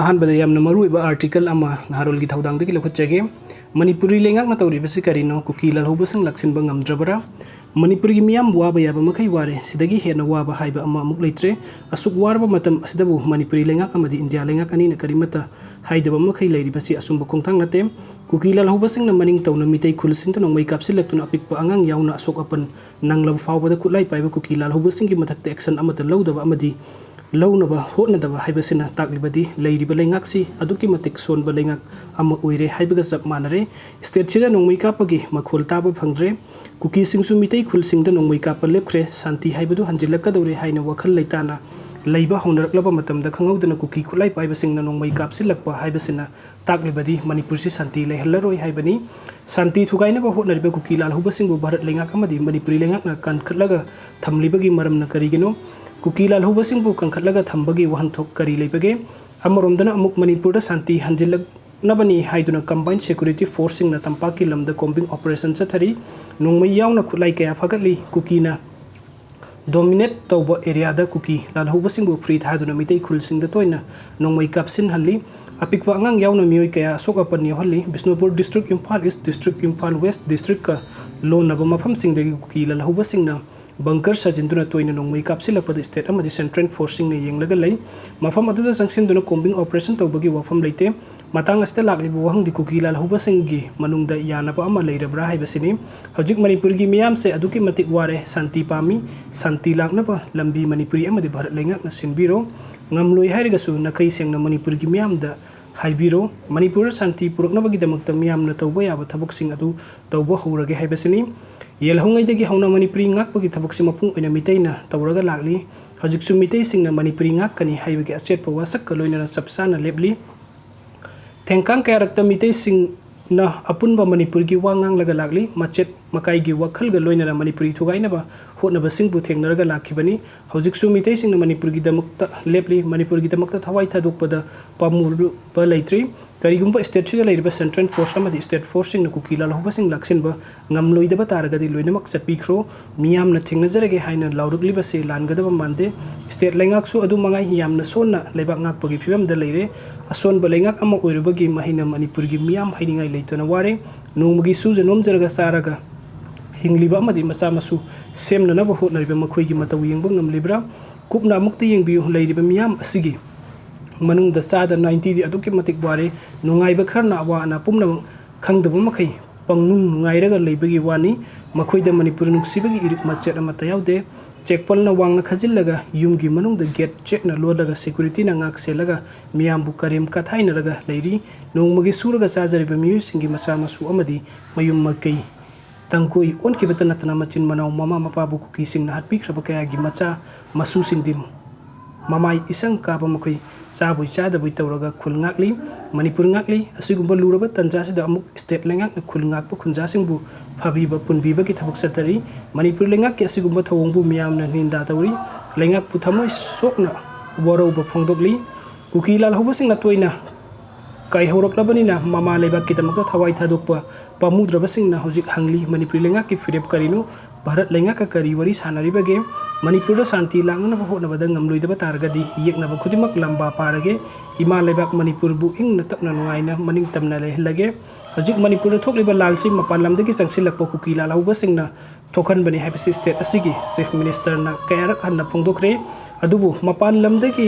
अहनबद यामना मरुइबा article अमा नारोलगी थौदांगदगी लखुच्चगे Manipuri लेंगाकना तौरिबसि करिनो cookie लालहौबसिंग लाक्सिनबा ngamdrabara Manipuri मियाम Baba याबा मखै वारे सिदगी हेना वाबा हाइबा अमा अमुक लेत्रे असुक वारबा मतम असिदबु मणिपुरी लेंगाक अमदि इंडिया लेंगाक अनिना करिमता हाइदबा मखै लैरिबसि असुंबा खोंथांग नते कुकी लालहौबसिंगना मनिंग तौना मितै खुलसिंगता नोंमै कापसिलक्तुना अपिकपा अंगांग यावना असोक अपन नंगलब फावबदा खुलाई पाइबा कुकी लालहौबसिंगी मथक्ता एक्शन अमता लौदबा अमदि लौनबा होटनदबा हाइबसिना ताकलिबदि लैरिबा लेंगाकसि अदुकी मतिक सोनबा लेंगाक अमा ओइरे हाइबगा जब मानरे स्टेट सिदा नोंमै कापगी मखोल ताबा फंग्रे कुकी सिंगसु मितै खुलसिंगदा नोंमै कापा लेपख्रे शांति हाइबदु हंजिलकदौरे हाइना वखल लैताना लैबा हौनरक्लबा मतमदा खंगौदना कुकी खुलाई पाइबसिंगना नोंमै कापसिलकपा हाइबसिना ताकलिबदि मणिपुरसि शांति लैहल्लरोय हाइबनि शांति थुगाइनबा होटनरिबा कुकी लालहौबसिंगबु भारत लेंगाक अमदि मणिपुरी लेंगाकना कानखटलगा थमलिबगी मरमना करिगिनो कुकी लालहौबसिंगबु कंखटलगा थंबगी वहनथोक करी लेबगे अमरोमदना अमुक मणिपुरदा शांति हंजिलकनबनी हाइदुना combine security फोर्सिंगना तंपाकी lambda combing operation चथरी नोंमै यावना खुलाई कया फगतली कुकीना डोमिनेट तौबा एरियादा कुकी लालहौबसिंगबु फ्री थादुना मितै खुलसिंगदा तोइना नोंमै कापसिन हल्ली अपिकपा अंगांग यावना मियोय कया असोक अपन याहल्ली Bishnupur district Imphal east district Imphal west district का लोनबा मफमसिंगदगी कुकी लालहौबसिंगना बंकर सजिंदुना तोइना नोंमै कापसिलकपदा स्टेट अमदि सेंट्रल फोर्सिंगना येंगलगा लै मफम अदुदा जंक्सिनदुना कॉम्बिंग ऑपरेशन तौबगी वफम लैते मतांग अस्ते लाक्लिबा वहंगदि कुकी लालहौबसिंगगी मनुंगदा यानाबा अमा लैरबरा हाइबसिनि हौजिक मणिपुरगी मियामसे अदुकी मतिक वारे शांति पामी शांति लाक्नबा लंबी Manipuri अमदि Bharat लेंगाकना सिनबिरो ngamloi hairagasu nakai sengna manipurgi miyamda haibiro manipur शांति पुरकनबगिदमक्ता मियामना तौबा याबा थबकसिंग अदु तौबा हौरगे हाइबसिनि येलहौंगैदगी हौना मणिपुरी ngakpagi थबकसि मपुंग ओइना मितैना तौरगा लाक्ली हजिकसु मितैसिंगना मणिपुरी ngakकनि हाइबगे अचेतपा वासकका लोइना चपसाना लेबली थेंकांग कयारक्ता मितैसिंगना अपुनबा मणिपुरगी वांगांग लगा लागली मचेत मकाईगी वखलगा लोइना मणिपुरी थुगाइनबा होटनबसिंगबु थेंगनरगा लाखिबनि हौजिकसु मितैसिंगना मणिपुरगिदमक्ता लेबली मणिपुरगिदमक्ता थवाई थादोकपदा पामुरबा लैत्रि करिगुंबा स्टेट सिदा लैरिबा सेंट्रल फोर्स अमदि स्टेट फोर्सिंगना कुकी लालहौबसिंग लाक्सिनबा ngamloidaba taragadi loinamak chatpikhro miyamna thingnajarage haina laurukliba se langgadaba mande state lengaksu adu mangai yamna sonna lebak ngakpagi phibamda leire ason balengak ama oirubagi mahina manipurgi miyam hainingai leitona ware nomagi suja nomjaraga saraga hingliba amadi macha masu semna na bahot nariba makhoigi mataw yengba ngamlibra kupna mukti yengbiu leiriba miyam asigi manung da sada 90 di aduki matik bare nungaiba kharna wa na pumna khangdaba makai pangnung nungairaga leibagi wani makhoida manipur nuksibagi irik machet amata yaude checkpolna wangna khajillaga yumgi manungda gate check na lodaga security na ngak selaga miyambu karim kathaina raga leiri nongmagi suraga sajariba miyusingi masa masu amadi mayum makai tangkoi onkibata natana machin manaw mama mapabu kuki singna hatpi khraba kaya gi macha masu singdim mamai isang kaba makhoi sabui chada bui tawraga khul ngakli manipur ngakli asigumba luraba tanja sida amuk state lengak khul ngakpa khunja singbu phabiba punbiba ki thabuk satari manipur lengak ki asigumba thawongbu miyamna ninda tawri lengak puthamoi sokna woroba phongdokli kuki lalhobasingna toina kai horaklabani na mama lebak ki tamakta thawai thadokpa pamudrabasingna hojik hangli manipur lengak ki firep karino Bharat लेंगा का करी वरी सानरिबगे मणिपुर शांति लांगना होटनबदा ngamloidaba targadi yeknaba खुदिमक लंबा पारगे इमा लेबाक मणिपुर बु इंगना तपना नुगाइना मनिंग तमना लेहलगे हजिक मणिपुर थोकलिबा लालसि मपान लमदगी संगसिलकपा कुकी लालहौबसिंगना थोखनबनि हाइबसि स्टेट असिगी चीफ मिनिस्टर ना कयारक हन्ना फोंदोखरे अदुबु मपान लमदगी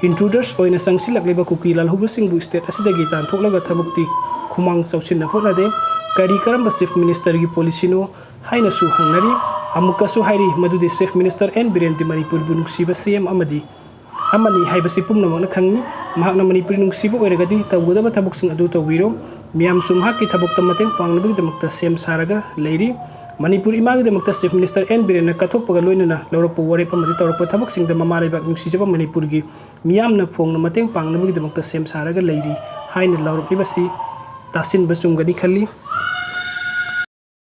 इंट्रूडर्स ओइना संगसिलकलिबा कुकी लालहौबसिंगबु स्टेट असिदगी तानथोकलगा थबुक्ति खुमांग चौसिनना होटनादे करी करम चीफ मिनिस्टर की पॉलिसीनो हाइनसु हंगनरी अमुकसु हाइरी मदुदि चीफ मिनिस्टर एन बिरेन दि मणिपुर बु नुक्सिबा सीएम अमदि अमनि हाइबसि पुमनमना खंगि महाकना मणिपुर नुक्सिबा ओइरगदि तवगदबा थबुकसिंग अदु तविरो मियाम सुमहाकि थबुकता मतेंग पांगनबगिदमक्ता सेम सारगा लैरी मणिपुर इमागिदमक्ता चीफ मिनिस्टर एन बिरेन कथोकपगा लोइनना लौरकपा वरेप अमदि तौरकपा थबुकसिंगदा ममा लेबाक नुक्सिजबा मणिपुरगी मियामना फोंगना मतेंग पांगनबगिदमक्ता सेम सारगा लैरी हाइना लौरकलिबसि तासिन बसुमगनि खल्ली।